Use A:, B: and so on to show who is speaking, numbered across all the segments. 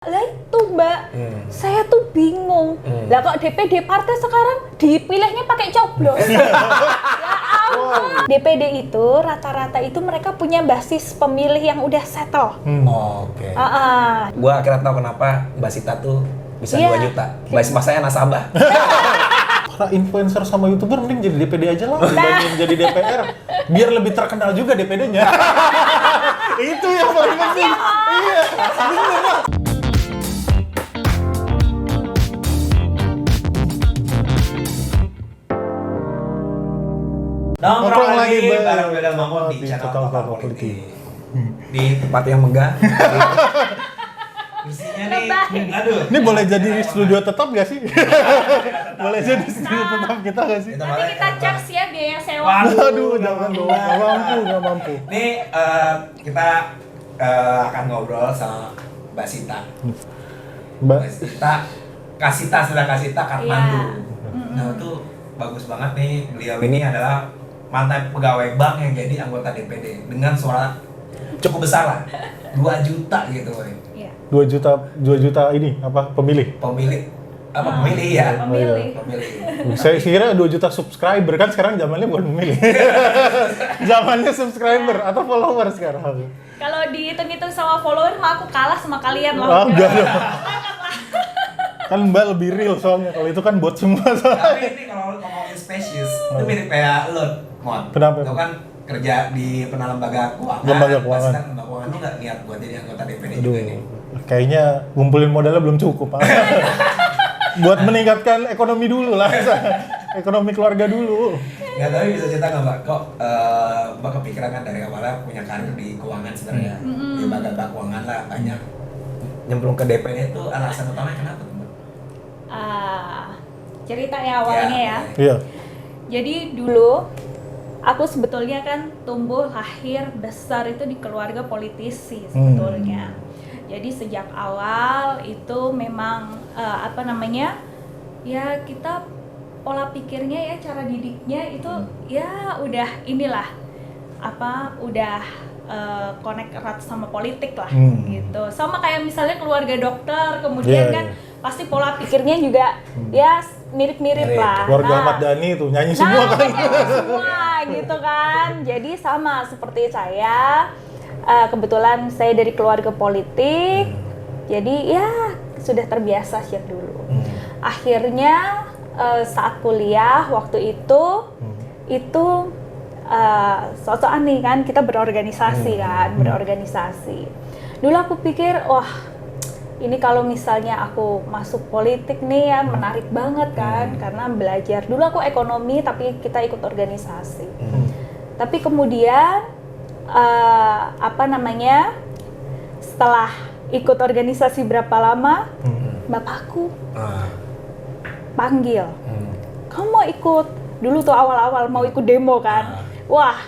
A: Lah itu Mbak, saya tuh bingung. Lah kok DPD partai sekarang dipilihnya pakai coblos? Ya ampun. DPD itu rata-rata itu mereka punya basis pemilih yang udah settle.
B: Oke. Gua akhirnya tahu kenapa Mbak Sita tuh bisa 2 juta. Mbak saya nasabah.
C: Para influencer sama YouTuber mending jadi DPD aja lah dibanding jadi DPR. Biar lebih terkenal juga DPD-nya. Itu yang paling penting. Iya. Bener lah.
B: Nongkrong lagi bareng Beda Mangkok di channel Total Politik. Di tempat yang megah. Kursinya nih, aduh.
C: Ini boleh jadi studio tetap gak sih? Boleh jadi studio tetap kita gak sih?
A: Nanti kita charge ya biaya sewa.
C: Aduh, jangan dong. Gak mampu.
B: Nih kita akan ngobrol sama Mbak Sita. Mbak Sita, sudah Kasita Katmandu. Nah itu bagus banget nih, beliau ini adalah mantan pegawai bank yang jadi anggota DPD dengan suara cukup besar lah, 2 juta gitu woy.
C: 2 juta ini apa pemilih
A: Pemilih.
C: Saya kira 2 juta subscriber, kan sekarang zamannya bukan pemilih. Zamannya subscriber atau follower sekarang.
A: Kalau dihitung-hitung sama follower mah aku kalah sama kalian loh.
C: Enggak. Kan Mbak lebih real soalnya, kalau itu kan bot semua soalnya.
B: Tapi ini kalau ngomongin spesies, itu mirip kayak lo, Mon.
C: Kenapa?
B: Lo kan kerja di lembaga keuangan.
C: Lembaga keuangan.
B: Pasti kan lembaga keuangan lo nggak niat buat jadi anggota DPD juga nih.
C: Kayaknya ngumpulin modalnya belum cukup, Pak. Buat meningkatkan ekonomi dulu lah, ekonomi keluarga dulu.
B: Nggak tahu bisa cerita nggak Mbak, kok Mbak kepikiran kan dari awalnya punya karir di keuangan sebenarnya, di lembaga keuangan lah banyak. Nyemplung ke DPD itu alasan utamanya kenapa tuh Mbak?
A: Cerita ya awalnya ya.
C: Iya.
A: Jadi dulu aku sebetulnya kan tumbuh lahir besar itu di keluarga politisi sebetulnya. Jadi sejak awal itu memang ya kita pola pikirnya ya, cara didiknya itu ya udah inilah connect erat sama politik lah gitu. Sama kayak misalnya keluarga dokter, kemudian kan pasti pola pikirnya juga ya mirip-mirip lah.
C: Keluarga Ahmad Dhani tuh nyanyi semua kan.
A: Semua gitu kan. Jadi sama seperti saya, kebetulan saya dari keluarga politik. Jadi ya sudah terbiasa sejak dulu. Akhirnya saat kuliah waktu itu sosokan nih kan kita berorganisasi. Dulu aku pikir wah ini kalau misalnya aku masuk politik nih ya menarik banget kan, karena belajar. Dulu aku ekonomi tapi kita ikut organisasi. Tapi kemudian setelah ikut organisasi berapa lama, bapakku panggil, kamu mau ikut? Dulu tuh awal-awal mau ikut demo kan. Wah,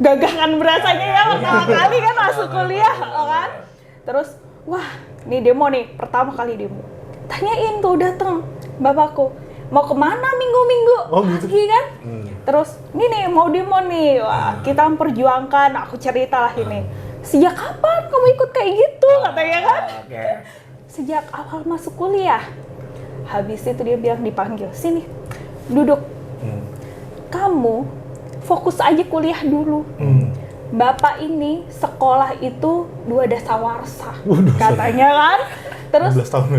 A: gagah kan berasanya ya pertama kali kan masuk kuliah kan. Terus, wah ini demo nih, pertama kali demo. Tanyain tuh dateng bapakku, mau kemana minggu-minggu?
C: Gitu.
A: Lagi kan? Terus, ini nih mau demo nih, wah kita memperjuangkan, aku cerita lah ini. Sejak kapan kamu ikut kayak gitu? Katanya kan? Sejak awal masuk kuliah. Habis itu dia bilang dipanggil, sini, duduk. Kamu fokus aja kuliah dulu. Bapak ini sekolah itu 2 dasawarsa, katanya kan. Terus
C: 12 tahun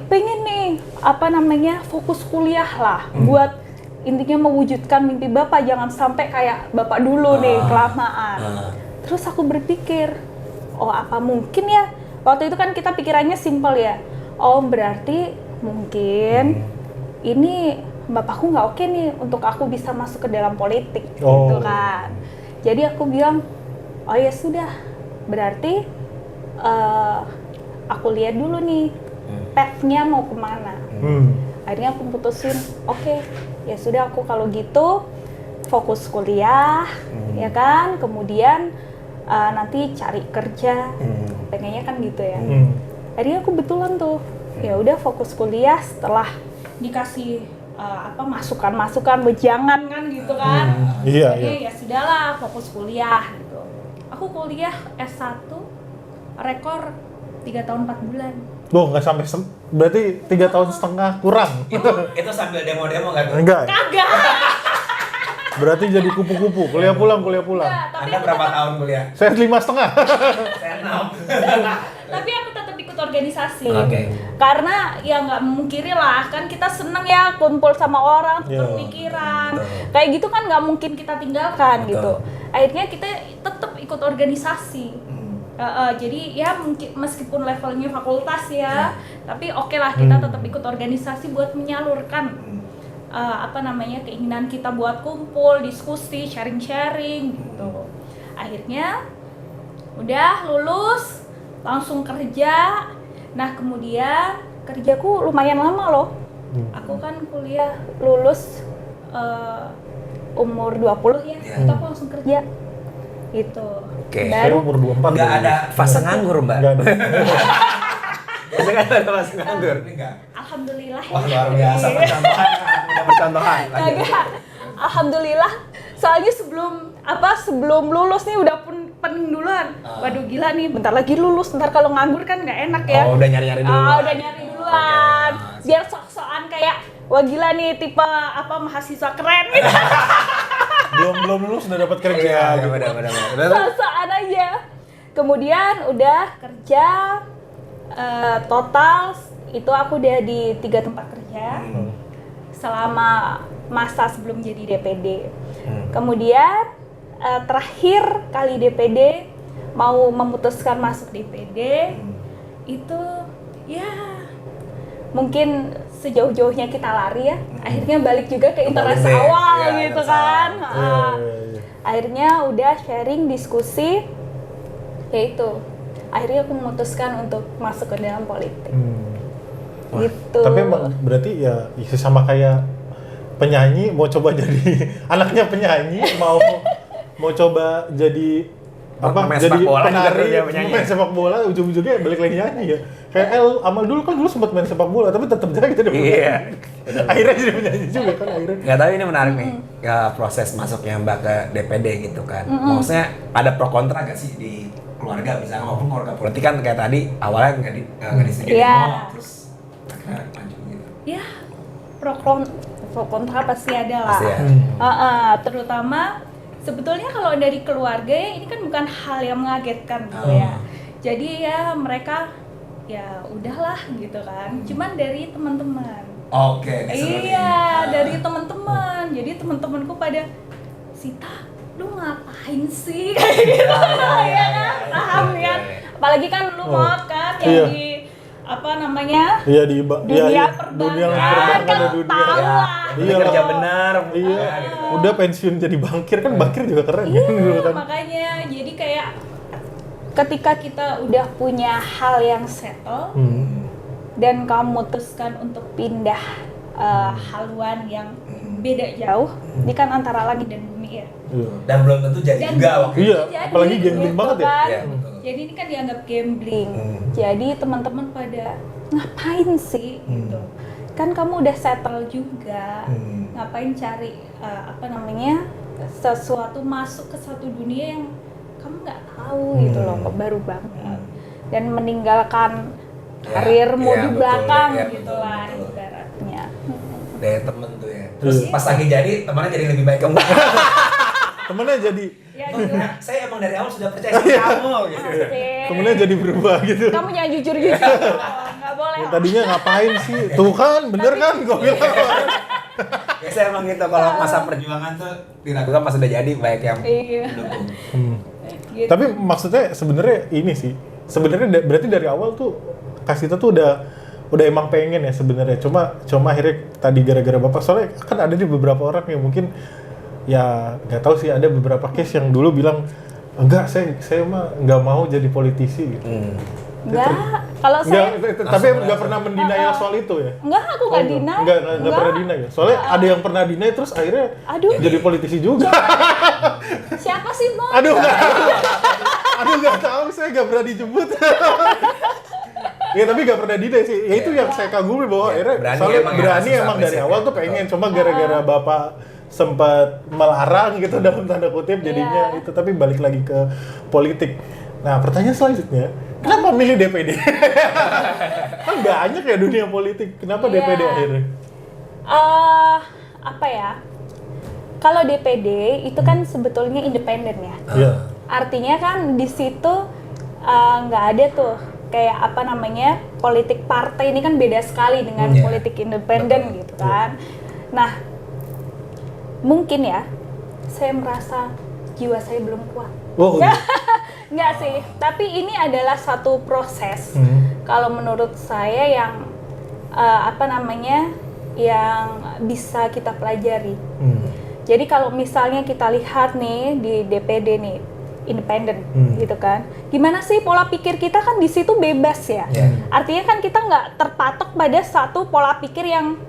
A: pengen nih fokus kuliah lah, buat intinya mewujudkan mimpi Bapak, jangan sampai kayak Bapak dulu nih kelamaan. Terus aku berpikir, oh apa mungkin ya, waktu itu kan kita pikirannya simpel ya, oh berarti mungkin ini bapakku nggak oke nih untuk aku bisa masuk ke dalam politik gitu kan. Jadi aku bilang, oh ya sudah, berarti aku lihat dulu nih path-nya mau kemana. Akhirnya aku putusin, oke, ya sudah aku kalau gitu fokus kuliah, ya kan, kemudian nanti cari kerja, pengennya kan gitu ya. Akhirnya aku betulan tuh, ya udah fokus kuliah setelah dikasih masukan-masukan wejangan kan gitu kan. Jadi ya sudahlah fokus kuliah gitu. Aku kuliah S1 rekor 3 tahun 4 bulan.
C: Loh, nggak sampai berarti 3 tahun setengah kurang.
B: Itu sambil demo-demo nggak tuh?
C: Enggak.
A: Kagak.
C: Berarti jadi kupu-kupu, kuliah pulang.
A: Enggak, tapi
B: Anda
A: aku
B: berapa
A: tetap,
B: tahun kuliah?
C: Saya 5,5.
B: Saya 6.
A: tapi aku tetap ikut organisasi.
B: Oke.
A: Karena ya nggak memungkiri lah, kan kita seneng ya kumpul sama orang, tukar
C: Iya.
A: pikiran.
B: Betul.
A: Kayak gitu kan nggak mungkin kita tinggalkan
B: Betul.
A: gitu. Akhirnya kita tetap ikut organisasi. Jadi ya mungkin meskipun levelnya fakultas ya, tapi oke lah kita tetap ikut organisasi buat menyalurkan keinginan kita buat kumpul, diskusi, sharing gitu. Akhirnya udah lulus, langsung kerja. Nah kemudian kerjaku lumayan lama loh. Aku kan kuliah lulus umur 20 ya,
B: Iya.
A: itu aku langsung kerja gitu.
B: Oke.
C: Saya
A: Baru
C: umur 24.
B: Nggak ada fase nganggur, Mbak.
C: Nggak ada.
B: Biasanya kan ada fase nganggur. Tapi nggak.
A: alhamdulillah.
B: Wah, luar biasa percontohan. Udah percontohan.
A: Kagak. Alhamdulillah. Soalnya sebelum lulus nih udah pening duluan. Waduh gila nih, bentar lagi lulus. Ntar kalau nganggur kan nggak enak ya.
B: Oh, udah nyari-nyari dulu.
A: Udah nyari duluan.
B: Oke.
A: Biar sok-sokan kayak wah gila nih tipe mahasiswa keren gitu.
C: belum lulus udah dapat kerja.
B: Iya,
C: gitu.
B: benar.
A: Sok-sokan aja. Kemudian udah kerja total itu aku udah di 3 tempat kerja. Selama masa sebelum jadi DPD. Kemudian terakhir kali DPD mau memutuskan masuk DPD itu ya mungkin sejauh-jauhnya kita lari ya. Akhirnya balik juga ke interest
B: Kembali deh.
A: awal
B: Ya,
A: gitu
B: interest
A: kan.
B: awal.
C: Iya.
A: Akhirnya udah sharing diskusi ya itu. Akhirnya aku memutuskan untuk masuk ke dalam politik.
C: Wah,
A: Gitu.
C: Tapi emang berarti ya sama kayak penyanyi mau coba jadi anaknya penyanyi mau coba jadi
B: Main
C: jadi
B: sepak bola juga
C: penari,
B: dia penyanyi.
C: main sepak bola ujung-ujungnya balik lagi nyanyi ya. Kayak Amal dulu sempat main sepak bola tapi tetap jadi penyanyi.
B: Iya.
C: Akhirnya jadi penyanyi juga kan akhirnya.
B: Nggak tahu ini menarik nih ya, proses masuknya Mbak ke DPD gitu kan. Maksudnya ada pro kontra nggak sih di keluarga misalnya maupun keluarga politik kan kayak tadi awalnya nggak disetujui
A: Iya.
B: terus akhirnya lanjut gitu.
A: Ya pro kontra pasti ada lah.
B: Pasti ya.
A: Terutama sebetulnya kalau dari keluarga ya ini kan bukan hal yang mengagetkan gitu ya. Jadi ya mereka ya udahlah gitu kan. Cuman dari teman-teman.
B: Oke, seperti
A: Iya,
B: ini.
A: dari teman-teman. Jadi teman-temanku pada Sita, lu ngapain sih? Kayak gitu. Ya kan? Paham ya. Apalagi kan lu mod kan yang
C: Iya.
A: di apa namanya?
C: Iya di
A: Dunia perbankan kan
C: dunia.
A: tahu
B: Ya,
A: lah.
C: Iya
B: kerja
C: lah.
B: benar.
C: Iya.
B: gitu.
C: Udah pensiun jadi bankir kan bankir juga keren kan dulu kan.
A: Makanya jadi kayak ketika kita udah punya hal yang settle dan kamu memutuskan untuk pindah haluan yang beda jauh, ini kan antara langit dan bumi ya.
C: Iya.
B: Dan belum tentu jadi
A: Dan
B: juga waktu itu.
C: Iya,
A: Jadi,
C: apalagi gambling
A: gitu
C: banget ya.
A: kan.
B: Iya, betul.
A: Jadi ini kan dianggap gambling. Jadi teman-teman pada ngapain sih gitu. Kan kamu udah settle juga. Ngapain cari sesuatu masuk ke satu dunia yang kamu nggak tahu gitu loh, baru banget. Dan meninggalkan
B: Ya,
A: karirmu
B: ya,
A: di
B: betul,
A: belakang
B: ya,
A: gitu
B: betul,
A: lah
B: betul.
A: ibaratnya.
B: Dari temen tuh ya. Terus pas lagi jadi temannya jadi lebih baik ke Mbak.
C: Temennya jadi
A: Ya gitu.
B: Saya emang dari awal sudah percaya sama kamu gitu.
C: temennya jadi berubah gitu.
A: Kamu jangan jujur-jujur. Nggak boleh.
C: Ya, tadinya ngapain sih? Tuh kan, bener kan? Gue bilang.
B: Ya saya emang gitu kalau masa perjuangan tuh dilakukan pas udah jadi baik yang
A: Iya.
B: mendukung.
A: Gitu.
C: Tapi maksudnya sebenarnya ini sih. Sebenarnya berarti dari awal tuh Kasita tuh udah emang pengen ya sebenarnya. Cuma akhirnya tadi gara-gara Bapak soalnya kan ada nih beberapa orang yang mungkin ya nggak tahu sih, ada beberapa case yang dulu bilang enggak, saya mah nggak mau jadi politisi gitu.
A: Enggak, kalau saya
C: Tapi nggak pernah mendenial soal itu ya.
A: enggak, aku nggak deny.
C: Nggak pernah deny ya. Soalnya ada yang pernah deny terus akhirnya
A: Aduh.
C: jadi politisi juga.
A: Siapa sih Mo?
C: Aduh nggak tahu, saya nggak pernah dijemput. Ya tapi nggak pernah deny sih. Ya itu yang saya kagumi bahwa
B: Ya,
C: akhirnya
B: berani
C: soalnya
B: emang ya,
C: berani
B: susah
C: emang dari
B: prinsipnya.
C: awal tuh pengen. Cuma gara-gara Bapak sempat melarang gitu dalam tanda kutip jadinya
A: Iya.
C: itu, tapi balik lagi ke politik. Nah pertanyaan selanjutnya, Kenapa milih DPD? Kan banyak ya dunia politik. Kenapa
A: Iya.
C: DPD akhirnya?
A: Apa ya? Kalau DPD itu kan sebetulnya independen ya.
C: Iya.
A: Artinya kan di situ nggak ada tuh kayak apa namanya, politik partai ini kan beda sekali dengan
B: Iya.
A: politik independen
B: Betul.
A: gitu kan. Nah, mungkin ya saya merasa jiwa saya belum kuat.
C: Oh,
A: Nggak sih, tapi ini adalah satu proses. Kalau menurut saya yang apa namanya, yang bisa kita pelajari. Jadi kalau misalnya kita lihat nih di DPD nih, independen gitu kan, gimana sih pola pikir kita kan di situ bebas ya. Artinya kan kita nggak terpatok pada satu pola pikir yang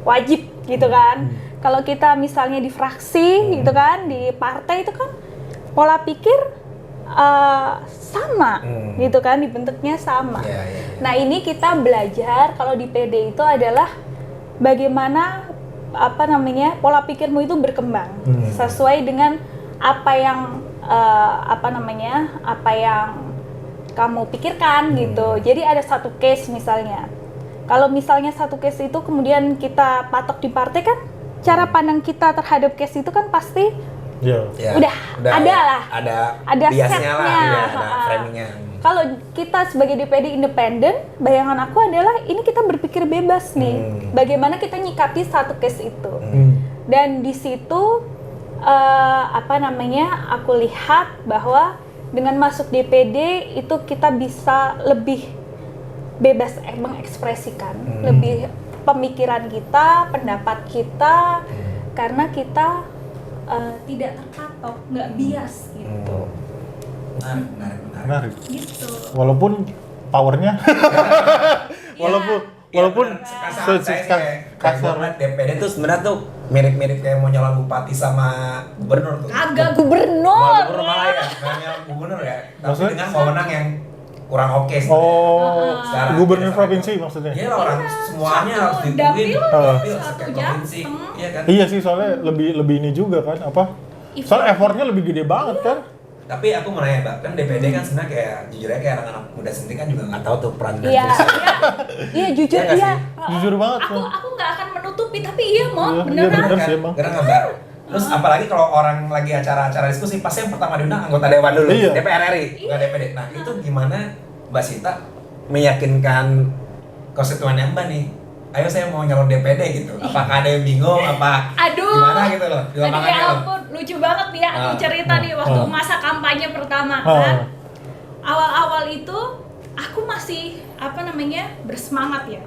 A: wajib gitu kan. Kalau kita misalnya di fraksi gitu kan, di partai itu kan pola pikir sama gitu kan, dibentuknya sama. Nah ini kita belajar kalau di PD itu adalah bagaimana apa namanya, pola pikirmu itu berkembang sesuai dengan apa yang apa namanya, apa yang kamu pikirkan gitu. Jadi ada satu case misalnya, kalau misalnya satu case itu kemudian kita patok di partai kan, cara pandang kita terhadap case itu kan pasti udah ada lah, ada
B: biasnya lah,
A: setnya,
B: ada framingnya.
A: Kalau kita sebagai DPD independen, bayangan aku adalah ini kita berpikir bebas nih, bagaimana kita nyikapi satu case itu. Dan di situ apa namanya, aku lihat bahwa dengan masuk DPD itu kita bisa lebih bebas mengekspresikan, lebih pemikiran kita, pendapat kita, karena kita tidak terpatok, nggak bias gitu.
C: menarik.
A: Gitu.
C: Walaupun powernya, walaupun
B: kasar banget DPD tuh sebenarnya tuh mirip-mirip kayak mau nyalon bupati sama gubernur tuh.
A: Agak gubernur.
B: Malah ya, kayak nyalon gubernur ya. Tapi
C: Maksudnya?
B: dengan wewenang yang kurang oke sih.
C: Oh, gubernur provinsi maksudnya?
B: Iya lah, orang semuanya
A: satu
B: harus dipilih.
A: dapil,
B: Dapil
A: satu
B: setiap
A: jam,
B: provinsi. Iya kan?
C: Iya sih, soalnya lebih ini juga kan, apa? Soalnya effortnya lebih gede banget kan?
B: Tapi aku mau nanya Mbak, kan DPD kan sebenarnya kayak jujur aja kayak anak-anak muda sendiri kan juga nggak tahu tuh peran dan
A: Iya,
B: fungsi.
A: iya jujur
B: Iya nggak
A: iya.
B: sih?
C: Jujur banget.
A: Aku nggak akan menutupi, tapi iya mau
C: Iya,
A: beneran.
C: bener
B: Kan?
C: sih, emang.
B: Bener nggak Mbak? Terus apalagi kalau orang lagi acara-acara diskusi, pasti yang pertama diundang anggota Dewan dulu,
C: Iya.
B: DPR RI, bukan DPD. Nah itu gimana Mbak Sita meyakinkan konstituennya Mbak nih, ayo saya mau nyalon DPD gitu. Apakah ada yang bingung, apa
A: Aduh.
B: gimana gitu loh di
A: Aduh
B: lapangannya
A: ya
B: loh.
A: ampun, lucu banget nih ya aku cerita nih waktu masa kampanye pertama kan. Awal-awal itu aku masih apa namanya, bersemangat ya,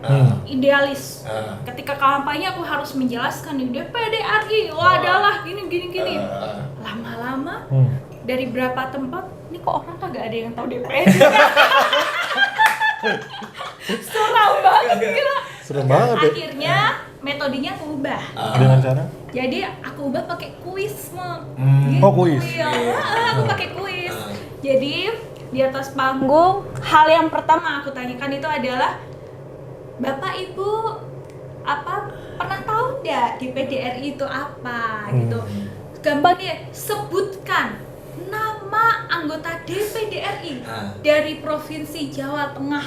A: idealis. Ketika kampanye aku harus menjelaskan nih DPD RI, adalah gini. Lama-lama dari berapa tempat, ini kok orang kagak ada yang tahu DPD. Seram banget gila.
C: Serem banget ya.
A: Akhirnya metodenya aku ubah.
C: Dengan cara?
A: Jadi aku ubah pakai kuis,
C: Oh, kuis.
A: Ya, aku pakai kuis. Jadi di atas panggung, hal yang pertama aku tanyakan itu adalah, Bapak Ibu apa pernah tahu nggak DPD RI itu apa gitu? Gampangnya sebutkan nama anggota DPD RI dari provinsi Jawa Tengah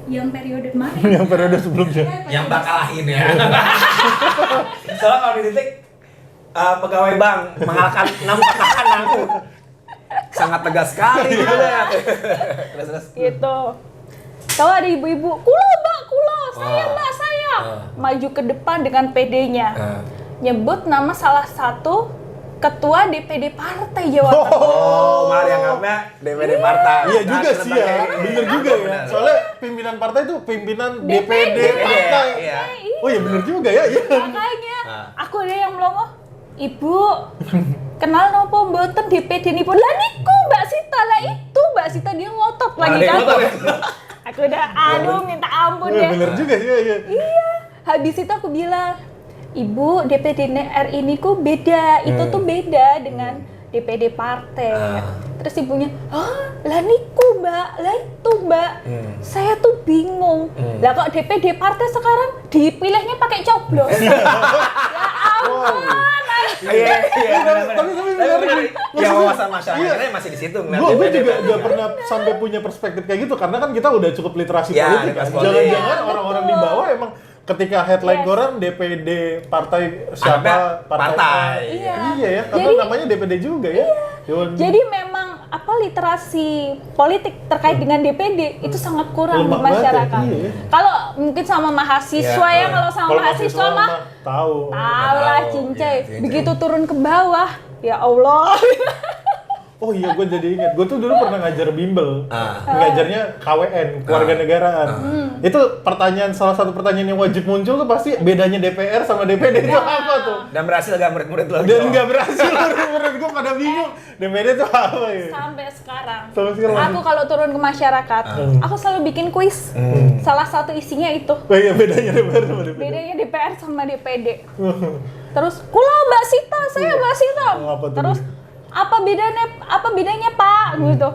A: yang periode mana?
C: Yang periode sebelumnya.
B: Yang bakal lahir ya. Soalnya kalau dididik pegawai bank mengalahkan 6 petahana aku. Sangat tegas sekali gitu ya. Terus.
A: Gitu. Tahu ada ibu-ibu, kulo mbak, kulo, saya mbak, saya. Maju ke depan dengan PD-nya. Nyebut nama salah satu ketua DPD Partai Jawa Tengah.
B: Oh, malah dianggapnya DPD partai.
C: Iya juga sih ya, bener juga ya.
B: Bener.
C: Soalnya pimpinan partai itu pimpinan
A: DPD.
C: DPD partai.
B: Iya.
C: Oh iya bener juga ya. Iya.
A: Makanya aku ada yang melongo, Ibu, kenal nopo mboten DPD nipun? Lah niku Mbak Sita, lah itu Mbak Sita, dia ngotot lagi
B: dia
A: kan.
B: ngotot ya?
A: Aku udah aduh minta ampun
C: Iya
A: deh.
C: bener juga iya.
A: Iya, habis itu aku bilang, Ibu, DPD RI niku beda, itu tuh beda dengan DPD partai. Terus ibunya, lah niku Mbak, lah itu Mbak. Saya tuh bingung. Lah kok DPD partai sekarang dipilihnya pakai coblos. Ya ampun.
B: Iya,
C: tapi
B: benar. Ya wawasan masyarakatnya masih di situ.
C: Gue juga udah pernah sampai punya perspektif kayak gitu karena kan kita udah cukup literasi politik kan. Jangan-jangan orang-orang di bawah emang ketika headline koran DPD partai siapa
B: partai.
C: Iya ya, karena namanya DPD juga ya.
A: Jadi memang literasi politik terkait dengan DPD itu sangat kurang di masyarakat.
C: Iya.
A: Kalau mungkin sama mahasiswa ya, kalau sama mahasiswa mah
C: tahu
A: lah cincai. Begitu turun ke bawah, ya Allah.
C: Oh iya, gue jadi ingat. Gue tuh dulu pernah ngajar bimbel. Ngajarnya KWN, kewarganegaraan. Itu salah satu pertanyaan yang wajib muncul tuh pasti bedanya DPR sama DPD itu apa tuh?
B: Dan berhasil gak murid-murid lo?
C: Dan nggak berhasil, murid-murid gue pada bingung. DPD itu apa ya?
A: Sampai sekarang.
C: Sekarang.
A: Aku kalau turun ke masyarakat, aku selalu bikin kuis. Salah satu isinya itu.
C: Oh iya, bedanya DPR sama DPD.
A: Bedanya DPR sama DPD. Terus, kulo Mbak Sita, saya Mbak Sita.
C: Apa tuh?
A: Terus, apa bedanya Pak? Gitu.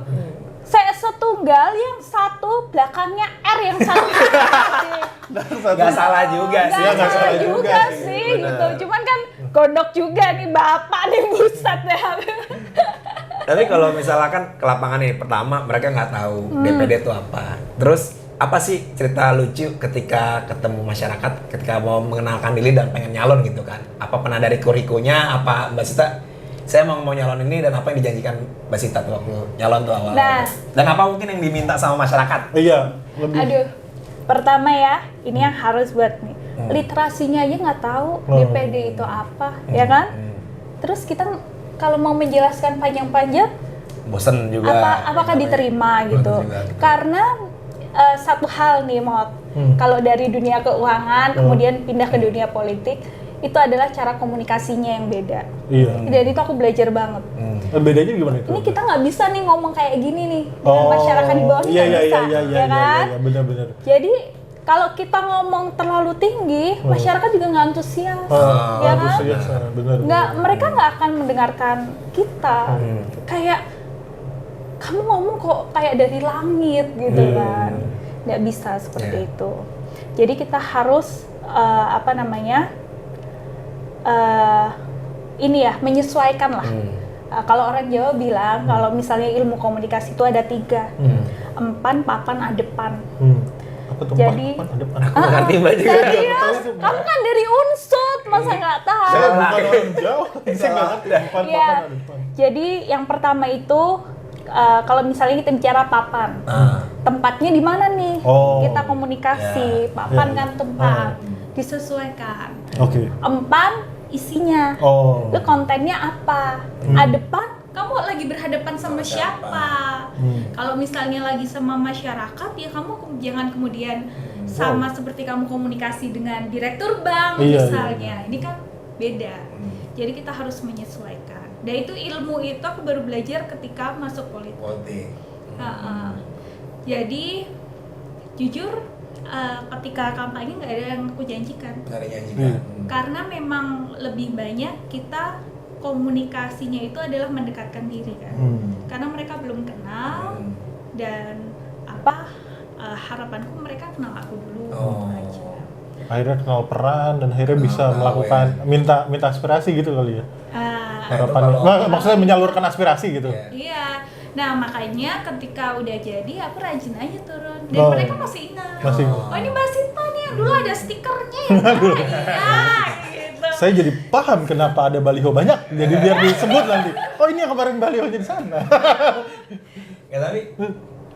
A: Saya setunggal, yang satu belakangnya R, yang satu
B: Gak salah juga sih.
A: Gak salah juga sih gitu. Cuman kan gondok juga nih Bapak nih, buset ya.
B: Tapi kalau misalkan ke lapangan nih, pertama mereka nggak tahu DPD itu apa. Terus apa sih cerita lucu ketika ketemu masyarakat, ketika mau mengenalkan diri dan pengen nyalon gitu kan? Apa pernah dari kurikunya, apa Mbak Sita, saya mau nyalon ini dan apa yang dijanjikan Mbak Sita tuh waktu nyalon tuh awal?
A: Nah.
B: Dan apa mungkin yang diminta sama masyarakat?
C: Iya, lebih.
A: Aduh, pertama ya, ini yang harus buat nih. Literasinya aja nggak tahu DPD itu apa, ya kan? Terus kita kalau mau menjelaskan panjang-panjang,
B: bosen juga.
A: Apakah diterima gitu? Karena satu hal nih, Mot. Kalau dari dunia keuangan kemudian pindah ke dunia politik, itu adalah cara komunikasinya yang beda.
C: Iya.
A: Dan itu aku belajar banget.
C: Bedanya gimana itu?
A: Ini kita nggak bisa nih ngomong kayak gini nih dengan masyarakat di bawah ini nggak bisa, ya kan?
C: Iya, benar-benar.
A: Jadi kalau kita ngomong terlalu tinggi, masyarakat juga nggak antusias, ya kan?
C: Benar.
A: Mereka nggak akan mendengarkan kita. Kayak kamu ngomong kok kayak dari langit gitu kan? Nggak bisa seperti itu. Jadi kita harus menyesuaikan lah. Kalau orang Jawa bilang kalau misalnya ilmu komunikasi itu ada 3, empan, papan, adepan.
C: Apa tuh
A: Jadi,
C: papan, adepan?
B: Aku ngerti Mbak juga.
A: Serius? Kamu kan dari Unsud, masa nggak tahu?
C: Saya bukan orang Jawa, saya nggak ngerti empan,
A: Iya.
C: papan, adepan.
A: Jadi yang pertama itu kalau misalnya kita bicara papan, tempatnya di mana nih? Kita komunikasi, papan kan tempat, disesuaikan.
C: Oke.
A: Empan isinya, lu kontennya apa? Adepan, kamu lagi berhadapan sama siapa? Kalau misalnya lagi sama masyarakat, ya kamu jangan kemudian sama seperti kamu komunikasi dengan direktur bank misalnya. Ini kan beda. Jadi kita harus menyesuaikan. Dan itu ilmu itu aku baru belajar ketika masuk politik. Jadi jujur ketika kampanye nggak ada yang aku janjikan. Karena memang lebih banyak kita komunikasinya itu adalah mendekatkan diri kan. Karena mereka belum kenal dan harapanku mereka kenal aku dulu aja.
C: Akhirnya kenal peran dan akhirnya bisa melakukan minta aspirasi gitu kali ya. Harapannya. Maksudnya menyalurkan aspirasi gitu.
A: Iya. Nah, makanya ketika udah jadi aku rajin aja turun dan mereka masih ingat. Oh, ini Mbak Sita nih yang dulu ada stikernya ya. Gitu.
C: Saya jadi paham kenapa ada baliho banyak. Jadi biar disebut nanti. Oh, ini yang kemarin balihonya di sana.
B: Ya tapi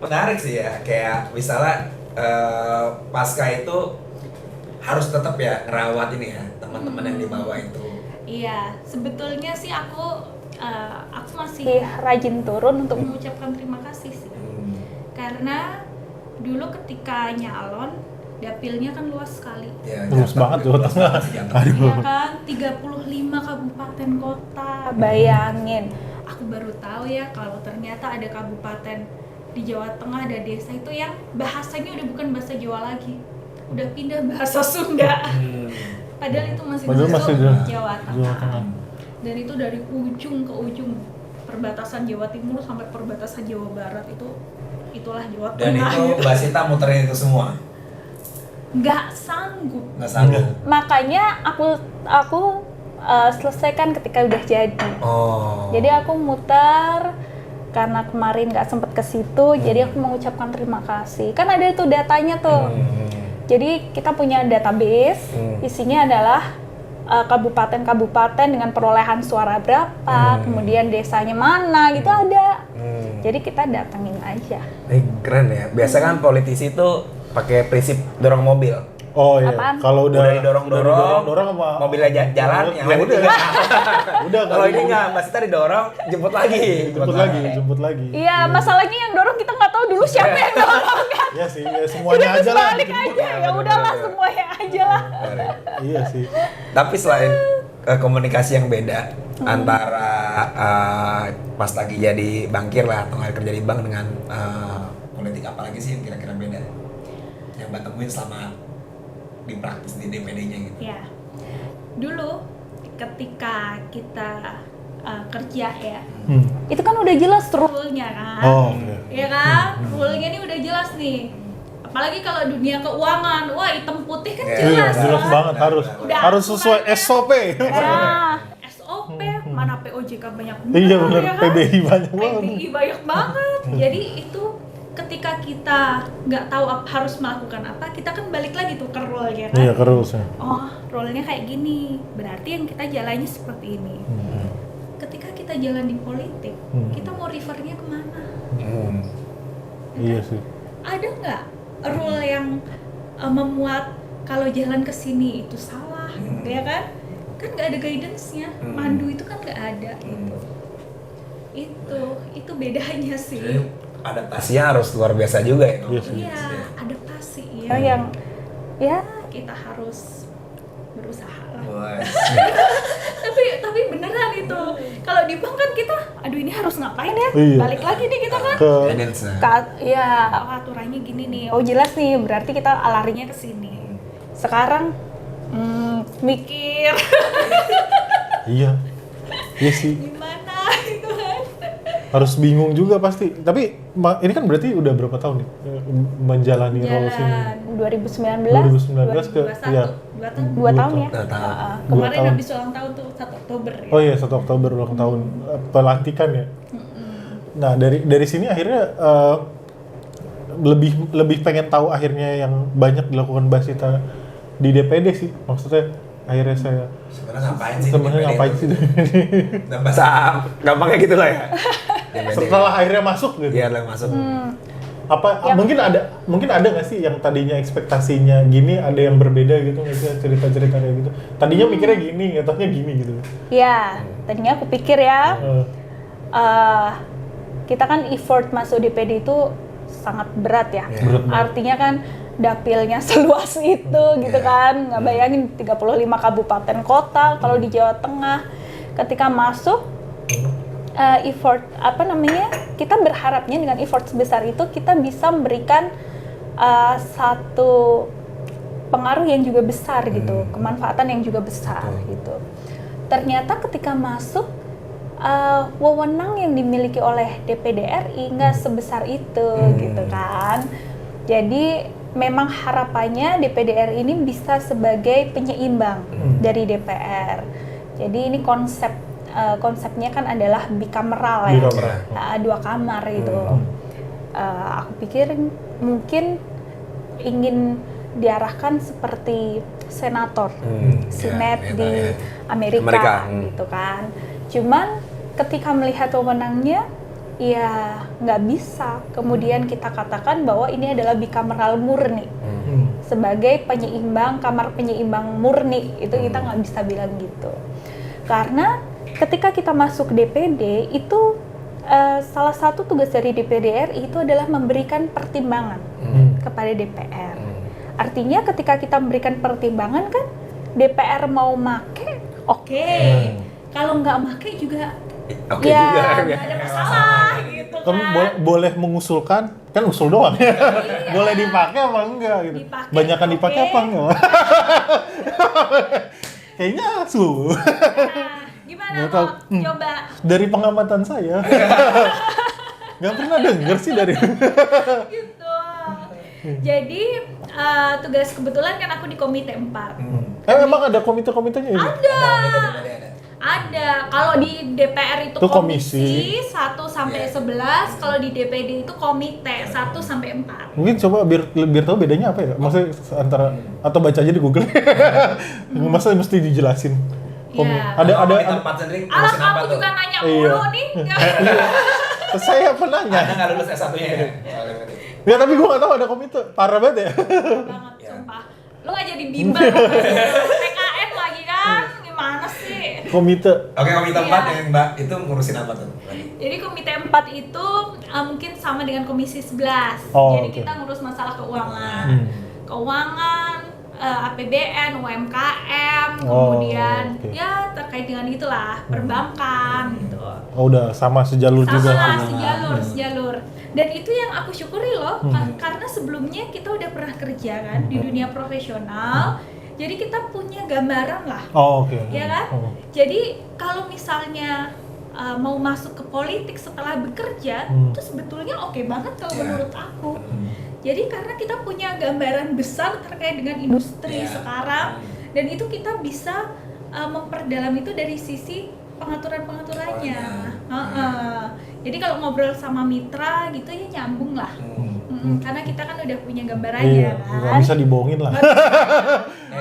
B: menarik sih ya, kayak misalnya pasca itu harus tetap ya ngerawat ini ya teman-teman yang di bawah itu.
A: Iya, sebetulnya sih aku masih rajin turun untuk mengucapkan terima kasih sih. Karena dulu ketika nyalon, dapilnya kan luas sekali.
B: Ya,
C: luas banget tuh.
A: Iya kan, 35 kabupaten kota. Bayangin, aku baru tahu ya kalau ternyata ada kabupaten di Jawa Tengah, ada desa itu yang bahasanya udah bukan bahasa Jawa lagi. Udah pindah bahasa Sunda. Padahal itu masih Jawa Tengah. Dan itu dari ujung ke ujung, perbatasan Jawa Timur sampai perbatasan Jawa Barat, itulah Jawa Tengah.
B: Dan itu Mbak Sita muterin itu semua?
A: Nggak sanggup.
B: Nggak sanggup.
A: Makanya aku selesaikan ketika udah jadi.
B: Oh.
A: Jadi aku muter karena kemarin nggak sempet ke situ, jadi aku mengucapkan terima kasih. Kan ada tuh datanya tuh. Jadi kita punya database, isinya adalah kabupaten-kabupaten dengan perolehan suara berapa, kemudian desanya mana, gitu ada. Jadi kita datengin aja.
B: Keren ya. Biasa kan politisi tuh pakai prinsip dorong mobil.
C: Oh iya,
A: Apaan?
C: kalau udah
B: didorong
C: sama
B: mobilnya jalan, yang lain
C: udah.
B: tinggal.
C: Udah
B: Kalau ini enggak, Mbak Sita didorong, jemput lagi.
A: Iya, masalahnya yang dorong kita nggak tahu dulu siapa yang dorong kan.
C: Iya sih, ya semuanya aja lah.
A: Balik aja, ya udahlah semuanya aja lah.
C: Iya sih.
B: Tapi selain komunikasi yang beda antara pas lagi jadi bankir lah atau kerja di bank dengan politik, apalagi sih yang kira-kira beda yang Mbak temuin selama di praktis di DPD-nya gitu?
A: Ya, dulu ketika kita kerja ya, itu kan udah jelas rule-nya kan,
C: Oh,
A: ya kan, rule-nya ini udah jelas nih. Apalagi kalau dunia keuangan, wah hitam putih kan
C: Iya,
A: jelas.
C: jelas
A: kan?
C: banget harus sesuai SOP.
A: Nah, SOP, mana POJK banyak banget,
C: Iya benar,
A: ya kan?
C: PBI banyak banget.
A: PBI banyak banget. Jadi itu ketika kita nggak tahu harus melakukan apa, kita kan balik lagi tuh ke rule-nya kan.
C: Iya, ke rules-nya.
A: Oh, role-nya kayak gini, berarti yang kita jalannya seperti ini. Ketika kita jalan di politik, kita mau refer-nya kemana?
C: Iya sih.
A: Ada nggak rule yang memuat kalau jalan ke sini itu salah, ya kan? Kan nggak ada guidance-nya, mandu itu kan nggak ada gitu. Itu bedanya sih.
B: Jadi adaptasinya harus luar biasa juga ya.
C: Iya sih.
A: Iya, adaptasi ya yang ya kita harus berusaha lah. Tapi beneran itu. Kalau di bank kan kita, aduh ini harus ngapain ya?
C: Iya.
A: Balik lagi nih kita kan. Ya, aturannya gini nih. Oh jelas nih, berarti kita larinya ke sini. Sekarang mikir
C: Iya. Iya sih.
A: gimana gitu kan.
C: Harus bingung juga pasti. Tapi ini kan berarti udah berapa tahun nih menjalani roles ini?
A: 2019
C: 2019 ke ya
A: 2 tahun ya. Kemarin
C: tahun.
A: habis ulang tahun tuh 1 Oktober ya.
C: Oh iya, 1 Oktober ulang tahun pelantikan ya. Nah, dari sini akhirnya lebih pengen tahu akhirnya yang banyak dilakukan Mbak Sita di DPD sih. Maksudnya akhirnya saya sebenarnya ngapain sih?
B: Dan bahasa gampangnya gitu lah ya.
C: Setelah akhirnya masuk gitu.
B: Iya, masuk.
C: Apa mungkin ada nggak sih yang tadinya ekspektasinya gini, ada yang berbeda gitu nggak sih, cerita-cerita kayak gitu? Tadinya mikirnya gini, ngetoknya gini gitu.
A: Iya, tadinya aku pikir ya kita kan effort masuk DPD itu sangat berat ya.
C: Berat banget.
A: Artinya kan dapilnya seluas itu gitu kan, nggak bayangin 35 kabupaten kota kalau di Jawa Tengah. Ketika masuk effort kita berharapnya dengan effort sebesar itu kita bisa memberikan satu pengaruh yang juga besar gitu, kemanfaatan yang juga besar gitu. Ternyata ketika masuk wewenang yang dimiliki oleh DPD RI nggak sebesar itu gitu kan. Jadi memang harapannya DPD RI ini bisa sebagai penyeimbang dari DPR. Jadi ini konsepnya kan adalah bikameral ya, 2 kamar gitu. Aku pikir mungkin ingin diarahkan seperti senator, Senate di Amerika gitu kan. Cuman ketika melihat wewenangnya, ya nggak bisa kemudian kita katakan bahwa ini adalah bikameral murni. Sebagai penyeimbang, kamar penyeimbang murni, itu kita nggak bisa bilang gitu. Karena ketika kita masuk DPD itu salah satu tugas dari DPD RI itu adalah memberikan pertimbangan kepada DPR. Artinya ketika kita memberikan pertimbangan kan DPR mau make, oke. Kalau nggak make juga nggak ada masalah gitu kan.
C: Boleh mengusulkan, kan usul doang ya. Boleh dipakai apa enggak gitu. Banyakan dipakai apa enggak? Kayaknya asuh.
A: Gimana mau coba?
C: Dari pengamatan saya. Nggak pernah denger sih dari
A: gitu. Jadi tugas kebetulan kan aku di komite 4.
C: emang ada komite-komitenya ini?
A: Ada. Ada. Kalau di DPR itu
C: Itu
A: komisi 1 sampai
B: Iya.
A: 11, kalau di DPD itu komite 1 sampai 4.
C: Mungkin coba biar tahu bedanya apa ya? Maksudnya antara atau baca aja di Google. Masa mesti dijelasin.
A: Iya.
C: Ada
B: Komite 4 sendiri
A: Alah,
B: ngurusin apa
A: kamu
B: tuh?
A: juga nanya
C: Iya.
A: mulu nih.
C: Saya penanya.
B: Anda nggak lulus S1-nya ya? Soalnya gitu.
C: Ya tapi gua nggak tahu ada komite. Parah banget ya.
A: Banget,
B: Iya.
A: sumpah. Lu nggak jadi bimbel, PKN lagi kan? Gimana sih?
C: Komite.
B: Oke, komite
A: Iya.
B: 4 yang Mbak itu ngurusin apa tuh?
A: Jadi komite 4 itu mungkin sama dengan komisi 11.
C: Oh,
A: Jadi
C: oke.
A: kita ngurus masalah keuangan.
C: Hmm.
A: Keuangan, APBN, UMKM,
C: Oh,
A: kemudian
C: oke.
A: ya terkait dengan itulah, perbankan gitu.
C: Oh udah sama sejalur juga.
A: Sama sejalur. Dan itu yang aku syukuri loh,
C: Hmm.
A: karena sebelumnya kita udah pernah kerja kan di dunia profesional. Jadi kita punya gambaran lah,
C: Oh oke.
A: ya kan?
C: Oh.
A: Jadi kalau misalnya mau masuk ke politik setelah bekerja, itu sebetulnya oke banget kalau
B: Ya.
A: menurut aku. Jadi karena kita punya gambaran besar terkait dengan industri
B: Ya.
A: sekarang, dan itu kita bisa memperdalam itu dari sisi pengaturan-pengaturannya. Jadi kalau ngobrol sama mitra gitu ya nyambung lah. Karena kita kan udah punya gambarannya
C: Iya,
A: kan.
C: nggak bisa dibohongin lah.
B: Nah,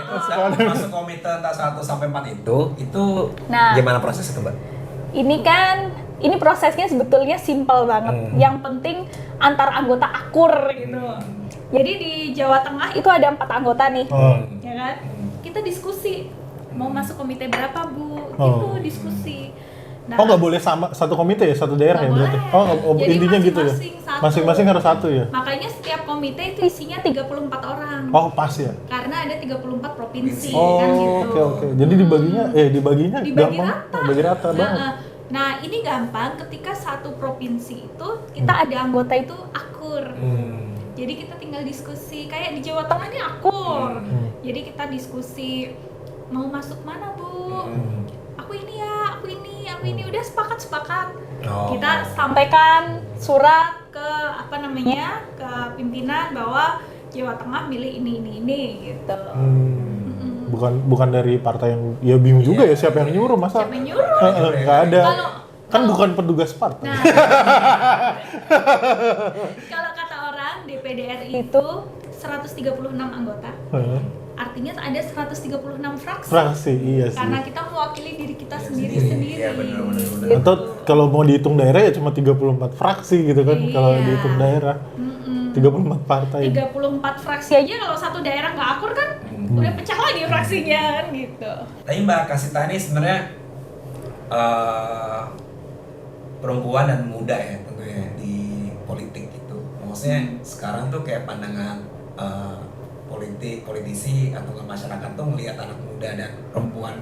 B: itu masuk komite entah 1 sampai 4 itu
A: Nah.
B: gimana prosesnya tuh, Mbak?
A: Ini prosesnya sebetulnya simpel banget. Yang penting antar anggota akur gitu. Jadi di Jawa Tengah itu ada 4 anggota nih,
C: Oh.
A: ya kan? Kita diskusi mau masuk komite berapa Bu?
C: Oh.
A: Itu diskusi. Nah,
C: Oh nggak boleh sama satu komite ya, satu daerah ya
A: nggak
C: berarti?
A: boleh.
C: Oh,
A: Jadi
C: intinya gitu ya?
A: masing-masing satu.
C: Masing-masing harus satu ya?
A: Makanya setiap komite itu isinya 34 orang.
C: Oh pas ya?
A: Karena ada 34 provinsi
C: Oh
A: kan gitu.
C: oke. Jadi dibaginya dibaginya
A: Dibagi
C: gampang.
A: rata.
C: Bagi rata banget.
A: Nah, ini gampang ketika satu provinsi itu kita ada anggota itu akur. Jadi kita tinggal diskusi, kayak di Jawa Tengah ini akur. Jadi kita diskusi mau masuk mana Bu? Aku ini ya, aku ini udah sepakat.
B: Oh.
A: Kita sampaikan surat ke ke pimpinan bahwa Jawa Tengah milih ini gitu.
C: Bukan dari partai yang ya bingung juga ya siapa yang nyuruh masa?
A: Siapa yang nyuruh?
C: Nggak ada. Kan
A: Kalau-
C: bukan petugas partai.
A: Nah, kalau kata orang DPD RI itu 136 anggota, artinya ada 136 fraksi.
C: Fraksi iya sih.
A: Karena kita mewakili diri kita sendiri-sendiri.
B: Iya, benar.
A: Gitu.
C: Atau kalau mau dihitung daerah ya cuma 34 fraksi gitu kan kalau
A: Iya.
C: dihitung daerah. 34 partai.
A: 34 fraksi aja kalau satu daerah nggak akur kan udah pecah lagi fraksinya kan gitu.
B: Tapi Mbak Kasita ini sebenarnya perempuan dan muda ya tentunya di politik gitu. Maksudnya sekarang tuh kayak pandangan politisi atau nggak masyarakat tuh ngelihat anak muda dan perempuan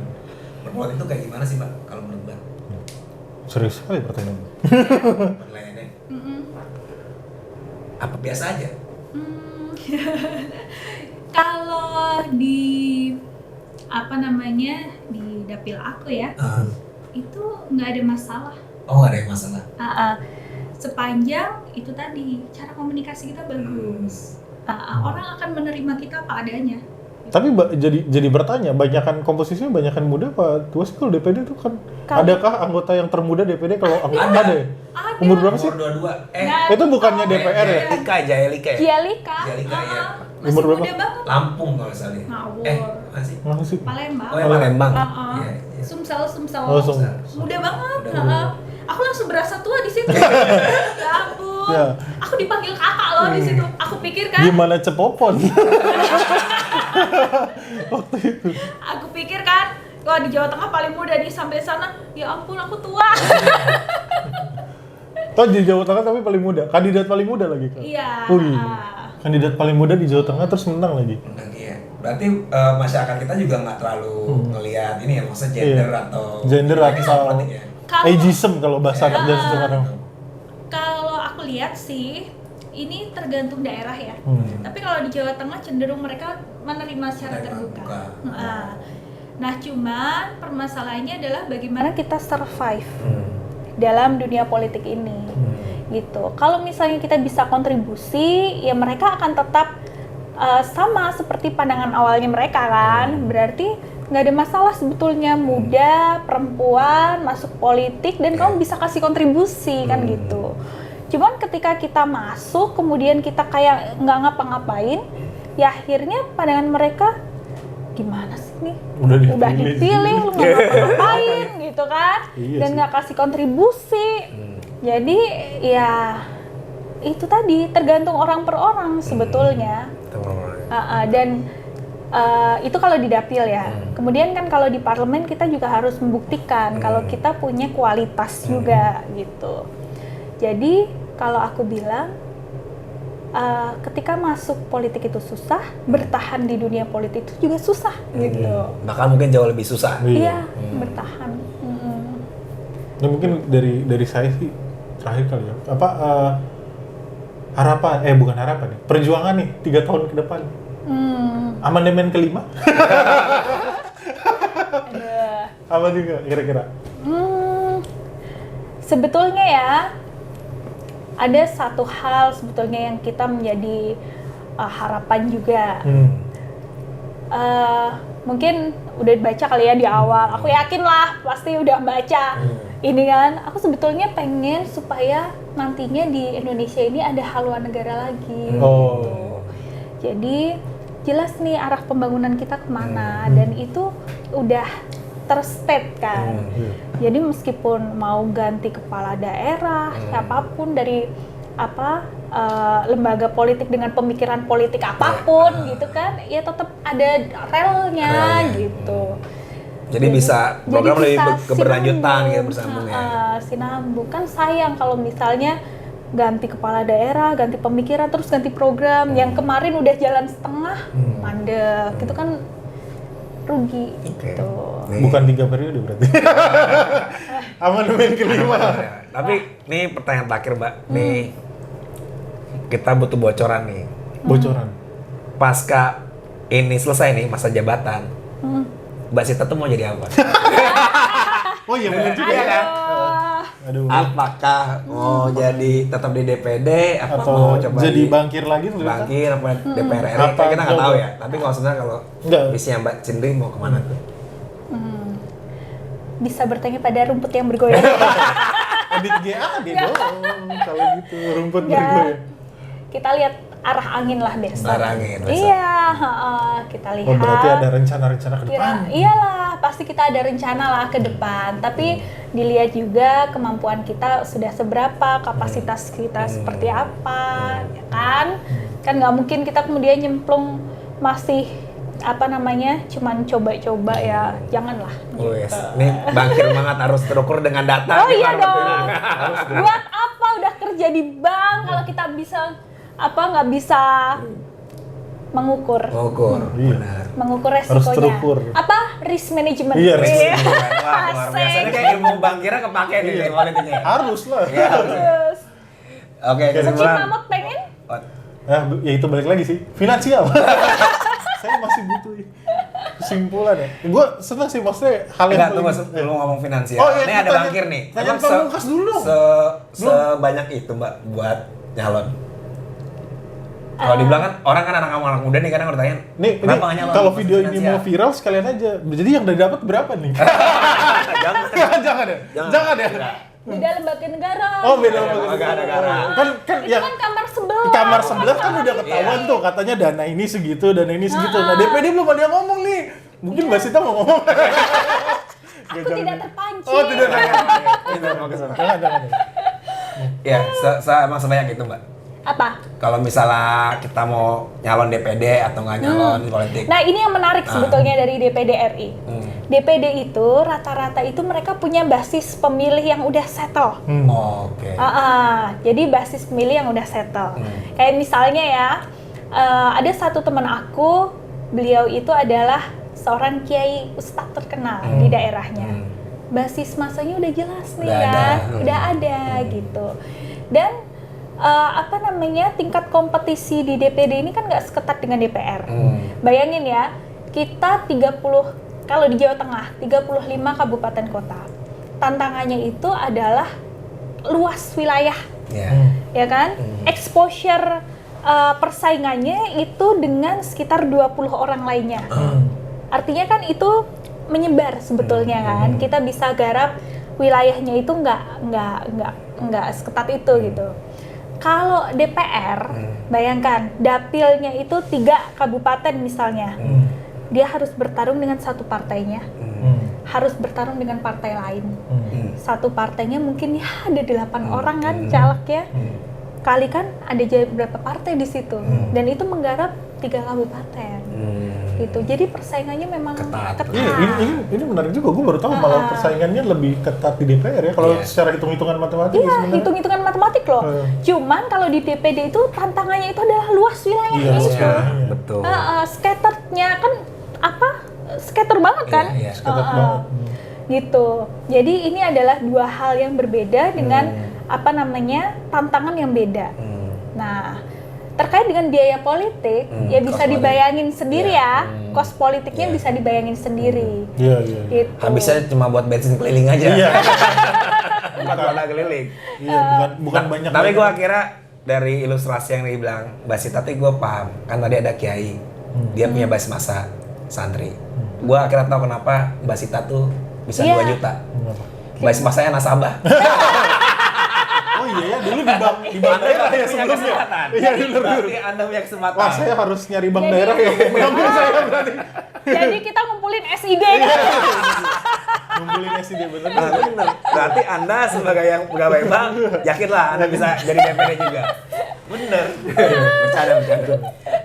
B: itu kayak gimana sih Mbak kalau menurut Mbak?
C: Serius sekali pertanyaannya.
B: Penilaiannya apa biasa aja?
A: Kalau di di dapil aku ya, itu nggak ada masalah.
B: Oh nggak ada yang masalah.
A: Sepanjang itu tadi cara komunikasi kita bagus, orang akan menerima kita apa adanya.
C: Tapi jadi bertanya, banyakan komposisinya banyakan muda apa tua sih kalau DPD itu kan?
A: Kalau-
C: Adakah anggota yang termuda DPD kalau anggota ada ya?
A: Ada.
C: Umur berapa sih?
B: Umur 22.
A: Nah,
C: Itu bukannya DPR ya?
B: Jayalika ya?
A: Gialika,
B: Gialika, ya.
A: masih
C: Umur berapa?
A: muda banget.
B: Lampung kalau nggak salah.
A: Ngawur.
B: Masih.
C: Mana sih?
A: Palembang.
B: Oh ya Palembang.
A: Heeh.
B: Iya, iya.
A: Sumsel.
C: Oh,
A: Muda banget.
B: Muda.
A: Heeh. Aku langsung berasa tua di situ. Ya ampun.
C: Ya.
A: Aku dipanggil kakak loh di situ. Aku pikir kan,
C: Gimana cepopon? Waktu itu.
A: aku pikir kan, wah di Jawa Tengah paling muda nih sampai sana. Ya ampun, aku tua.
C: Oh di Jawa Tengah tapi paling muda. Kandidat paling muda lagi kan?
A: Iya.
C: Wih. Kandidat paling muda di Jawa Tengah terus menang lagi.
B: Menang, iya. Berarti masyarakat kita juga nggak terlalu ngelihat ini ya, maksudnya gender
C: Iya.
B: atau
C: Gender
B: lagi
C: atau-
B: soal politik ya.
C: Ageism kalau bahasa anak dan sekarang.
A: Kalau aku lihat sih, ini tergantung daerah ya.
C: Hmm.
A: Tapi kalau di Jawa Tengah cenderung mereka menerima secara
B: Menerima
A: terbuka.
B: terbuka.
A: Nah, cuman permasalahannya adalah bagaimana kita survive dalam dunia politik ini. Gitu. Kalau misalnya kita bisa kontribusi, ya mereka akan tetap sama seperti pandangan awalnya mereka kan. Berarti nggak ada masalah sebetulnya, muda, perempuan, masuk politik, dan kamu bisa kasih kontribusi, kan gitu. Cuman ketika kita masuk, kemudian kita kayak nggak ngapa-ngapain, ya akhirnya pandangan mereka, gimana sih nih? Udah dipilih, lu nggak ngapa-ngapain, gitu kan?
C: Iya
A: Dan
C: sih.
A: nggak kasih kontribusi. Jadi, ya itu tadi, tergantung orang per orang sebetulnya. Dan itu kalau di dapil ya. Kemudian kan kalau di parlemen kita juga harus membuktikan kalau kita punya kualitas juga gitu. Jadi kalau aku bilang ketika masuk politik itu susah, bertahan di dunia politik itu juga susah gitu.
B: Bahkan mungkin jauh lebih susah.
A: Iya, bertahan.
C: Ya mungkin dari saya sih terakhir kali ya. Apa harapan? Bukan harapan nih. Perjuangan nih 3 tahun ke depan. Amandemen kelima. Apa juga kira-kira?
A: Sebetulnya ya ada satu hal sebetulnya yang kita menjadi harapan juga. Mungkin udah baca kali ya di awal. Aku yakin lah pasti udah baca. Ini kan, aku sebetulnya pengen supaya nantinya di Indonesia ini ada haluan negara lagi. Jadi jelas nih arah pembangunan kita kemana, dan itu udah terstate kan. Jadi meskipun mau ganti kepala daerah, apapun dari lembaga politik dengan pemikiran politik apapun gitu kan, ya tetap ada relnya gitu.
B: Jadi bisa program lebih keberlanjutan gitu bersambung ya.
A: Sinambung kan, sayang kalau misalnya ganti kepala daerah, ganti pemikiran, terus ganti program yang kemarin udah jalan setengah, mandek, gitu kan rugi gitu.
C: Bukan 3 periode berarti. Amandemen kelima.
B: Tapi nih pertanyaan terakhir Mbak, nih kita butuh bocoran nih.
C: Bocoran.
B: Pasca ini selesai nih masa jabatan, Mbak Sita tuh mau jadi apa?
C: Oh iya benar juga ya. Aduh.
B: Apakah mau jadi tetap di DPD apa
C: Atau
B: mau coba
C: jadi bangkir lagi tuh?
B: bangkir apa DPR RI?
C: Apa
B: Kita nggak tahu
C: coba?
B: ya. Tapi kalau sebenarnya kalau
C: Enggak.
B: misinya Mbak Cindri mau kemana tuh?
A: Bisa bertanya pada rumput yang bergoyang.
C: Edit GAD dong kalau gitu, rumput
A: Ya,
C: bergoyang.
A: kita lihat arah angin lah besok.
B: Arah angin besok.
A: Iya, kita lihat.
C: Oh berarti ada rencana-rencana ke depan.
A: Iyalah, pasti kita ada rencana lah ke depan. Tapi dilihat juga kemampuan kita sudah seberapa, kapasitas kita seperti apa, ya kan? Kan nggak mungkin kita kemudian nyemplung masih cuman coba-coba ya, janganlah.
B: Wes, nih bangkir banget harus terukur dengan data.
A: Oh
B: nih,
A: iya
B: Mbak.
A: dong. Buat apa udah kerja di bank kalau kita nggak bisa mengukur.
C: Iya.
B: Benar.
A: Mengukur
C: Harus
A: resikonya.
C: terukur.
A: Apa? Risk management.
C: Iya, risk
B: Wah, luar biasa. Ini kayak ilmu bankirnya kepake nih di politiknya.
C: Harus lah.
B: Iya, harus.
A: Terus,
B: Oke,
A: Kucing
B: kesimpulan.
A: mamut pengen?
C: Ya itu balik lagi sih, finansial. Saya masih butuh kesimpulan ya. Gue senang sih maksudnya hal yang
B: Enggak, tunggu sebelum ngomong finansial.
C: Oh, iya,
B: Ini ada
C: tanya-
B: bangkir nih.
C: tanya
B: Emang
C: pamungkas dulu.
B: Sebanyak itu Mbak buat nyalon. Kalau dibilang kan orang kan anak muda nih kadang bertanya,
C: Nih,
B: kenapa nggak nyalon?
C: kalau
B: Pasti
C: video ini
B: finansial.
C: mau viral sekalian aja. Jadi yang udah dapat berapa nih?
B: Jangan.
C: Jangan ya. Jangan ya.
A: Beda lembaga negara.
C: Oh beda
B: Lembaga negara.
C: Kan
A: Itu
C: yang
A: kan kamar sebelah.
C: kamar sebelah kan udah ketahuan tuh katanya dana ini segitu, dana ini segitu. Nah DPD belum ada yang ngomong nih. Mungkin Mbak Sita mau ngomong.
A: Aku tidak terpancing.
C: Oh tidak.
B: Kita mau ke sana.
C: Jangan.
B: Ya, emang sebanyak itu Mbak.
A: Apa?
B: Kalau misalnya kita mau nyalon DPD atau nggak nyalon politik.
A: Nah ini yang menarik sebetulnya dari DPD RI. DPD itu rata-rata itu mereka punya basis pemilih yang udah settle.
B: Oke.
A: Jadi basis pemilih yang udah settle. Kayak misalnya ya, ada satu teman aku, beliau itu adalah seorang kiai ustadz terkenal di daerahnya. Basis masanya udah jelas nih
B: Udah
A: kan,
B: ada.
A: udah ada gitu. Dan tingkat kompetisi di DPD ini kan nggak seketat dengan DPR. Bayangin ya, kita 30, kalau di Jawa Tengah, 35 kabupaten kota. Tantangannya itu adalah luas wilayah, ya kan? Exposure persaingannya itu dengan sekitar 20 orang lainnya. artinya kan itu menyebar sebetulnya kan. Kita bisa garap wilayahnya itu nggak seketat itu gitu. Kalau DPR, bayangkan dapilnya itu 3 kabupaten misalnya, dia harus bertarung dengan satu partainya, harus bertarung dengan partai lain. Satu partainya mungkin ya ada 8 orang kan calegnya, kali kan ada berapa partai di situ, dan itu menggarap 3 kabupaten. Gitu. Jadi persaingannya memang ketat.
C: Ini menarik juga, gue baru tahu malah persaingannya lebih ketat di DPR ya, kalau secara hitung-hitungan matematik.
A: Iya, hitung-hitungan matematik loh. Cuman kalau di DPD itu tantangannya itu adalah luas wilayahnya itu.
B: Betul.
A: Scattered-nya kan scatter banget kan?
C: Ketat banget.
A: Gitu. Jadi ini adalah 2 hal yang berbeda dengan tantangan yang beda. Nah, terkait dengan biaya politik, ya bisa dibayangin sendiri ya, kos politiknya bisa dibayangin sendiri.
C: Iya.
A: Gitu.
D: Habisnya cuma buat bensin keliling aja.
C: Iya.
D: Bukan warna keliling.
C: Iya, bukan banyak.
D: Tapi gue akhirnya dari ilustrasi yang dibilang Mbak Sita, gue paham. Kan tadi ada kiai, dia punya basis massa santri. Gue akhirnya tahu kenapa Mbak Sita tuh bisa 2 juta. Basis massanya nasabah.
C: Oh iya ya, dulu di bank daerah ya sebelumnya. Iya, benar.
D: Berarti Anda punya kesempatan.
C: Wah, saya harus nyari bank daerah ya. Mengambil saya berarti.
A: Jadi kita ngumpulin SID nih.
C: Ngumpulin SID bener.
D: Bener. Berarti Anda sebagai yang pegawai bank, yakinlah Anda bisa jadi DPD juga. Bener. Bercanda.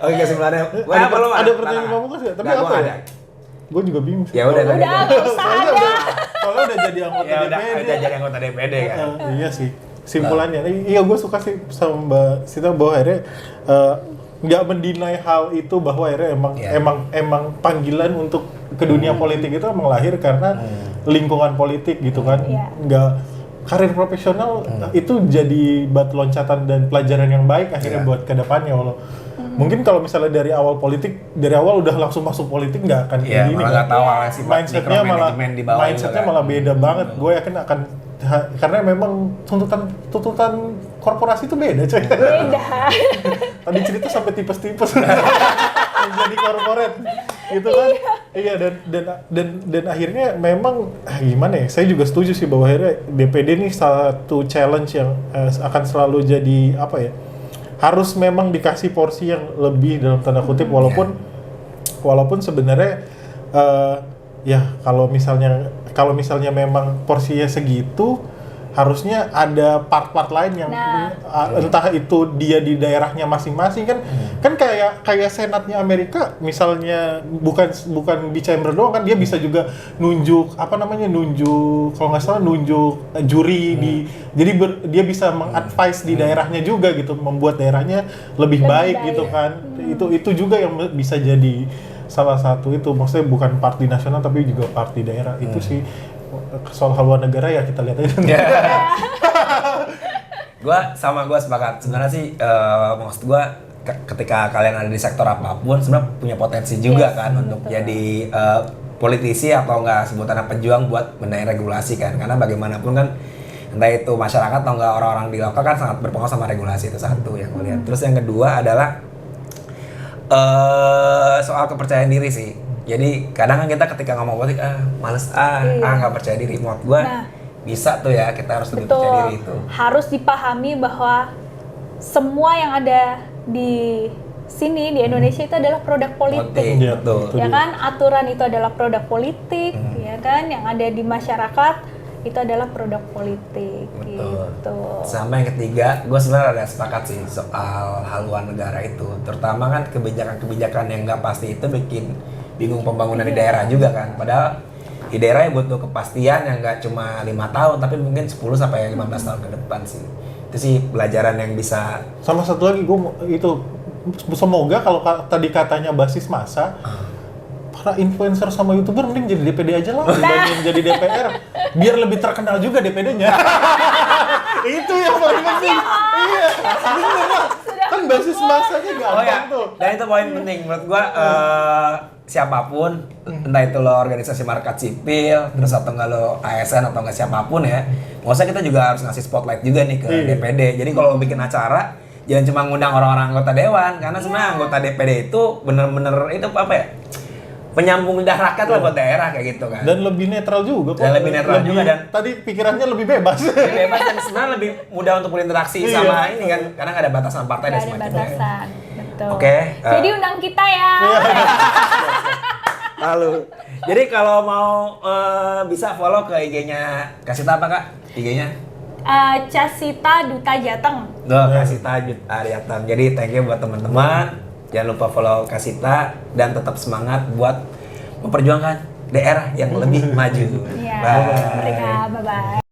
D: Oke, kesimpulannya.
C: Ada pertanyaan pamungkas nggak? Tapi apa ya? Gue juga bingung sih.
D: Ya udah tadi.
A: Nggak usah ada.
C: Soalnya udah jadi anggota
D: Ya udah
C: DPD.
D: jadi anggota DPD kan.
C: Iya sih. Simpulannya, iya gue suka sih sama Mbak Sita bahwa akhirnya nggak mendinai hal itu, bahwa akhirnya emang panggilan untuk ke dunia politik itu emang lahir karena lingkungan politik gitu kan. Nggak karir profesional itu jadi batu loncatan dan pelajaran yang baik akhirnya buat kedepannya. Mungkin kalau misalnya dari awal udah langsung masuk politik nggak akan kayak gini.
D: Nggak tahu
C: mindsetnya malah beda banget. Gue yakin akan, karena memang tuntutan korporasi itu beda coy.
A: Beda.
C: Tadi cerita sampai tipes-tipes menjadi korporat gitu kan. Iya, dan akhirnya memang gimana ya, saya juga setuju sih bahwa akhirnya DPD ini satu challenge yang akan selalu jadi apa ya, harus memang dikasih porsi yang lebih dalam tanda kutip, walaupun sebenarnya ya kalau misalnya memang porsinya segitu, harusnya ada part-part lain yang entah itu dia di daerahnya masing-masing kan kayak senatnya Amerika misalnya, bukan di chamber doang kan, dia bisa juga nunjuk kalau nggak salah nunjuk juri jadi dia bisa mengadvise di daerahnya juga gitu, membuat daerahnya lebih baik gitu kan. Itu juga yang bisa jadi salah satu itu, maksudnya bukan parti nasional tapi juga parti daerah. Itu sih soal haluan negara ya, kita lihat aja.
D: Gue sepakat. Sebenarnya sih maksud gue ketika kalian ada di sektor apapun sebenarnya punya potensi juga kan untuk jadi politisi atau enggak sebutannya pejuang buat benahi regulasi kan, karena bagaimanapun kan entah itu masyarakat atau enggak orang-orang di lokal kan sangat berpengaruh sama regulasi. Itu satu yang gue lihat. Terus yang kedua adalah soal kepercayaan diri sih. Jadi kadang kan kita ketika ngomong politik males nggak percaya diri. Menurut gue bisa tuh ya, kita harus lebih percaya diri itu.
A: Harus dipahami bahwa semua yang ada di sini di Indonesia itu adalah produk politik.
D: Betul.
A: Ya kan, aturan itu adalah produk politik, ya kan, yang ada di masyarakat itu adalah produk politik.
D: Betul.
A: Gitu.
D: Sama yang ketiga, gue sebenarnya ada sepakat sih soal haluan negara itu. Terutama kan kebijakan-kebijakan yang nggak pasti itu bikin bingung pembangunan di daerah juga kan. Padahal di daerah ya butuh kepastian yang nggak cuma 5 tahun, tapi mungkin 10 sampai 15 tahun ke depan sih. Itu sih pelajaran yang bisa.
C: Sama satu lagi, semoga kalau tadi katanya basis massa, para influencer sama YouTuber mending jadi DPD aja lah dibanding jadi DPR, biar lebih terkenal juga DPD-nya. Itu yang paling penting. Iya, bener lah. Kan basis massanya gampang tuh.
D: Dan itu poin penting menurut gua, siapapun, entah itu lo organisasi masyarakat sipil, terus atau enggak lo ASN atau enggak siapapun ya, maksudnya kita juga harus ngasih spotlight juga nih ke DPD. Jadi kalau bikin acara, jangan cuma ngundang orang-orang anggota dewan, karena sebenarnya anggota DPD itu bener-bener itu apa ya, penyambung lidah rakyat lah buat daerah kayak gitu kan.
C: Dan lebih netral juga kok.
D: Dan lebih netral juga, dan
C: tadi pikirannya lebih bebas.
D: lebih bebas dan sebenarnya lebih mudah untuk berinteraksi
C: Iya.
D: sama ini kan, karena nggak ada batasan partai dan
A: Gak ada
D: semacamnya.
A: batasan, betul.
D: Oke,
A: Jadi undang kita ya.
D: Lalu, jadi kalau mau bisa follow ke IG-nya Kasita apa Kak? IG-nya?
A: Casita Duta Jateng.
D: Tuh, Kasita Ariatan. Jadi thank you buat teman-teman. Jangan lupa follow Kasita dan tetap semangat buat memperjuangkan daerah yang lebih maju.
A: Iya.
D: Bye.
A: Mereka, bye-bye.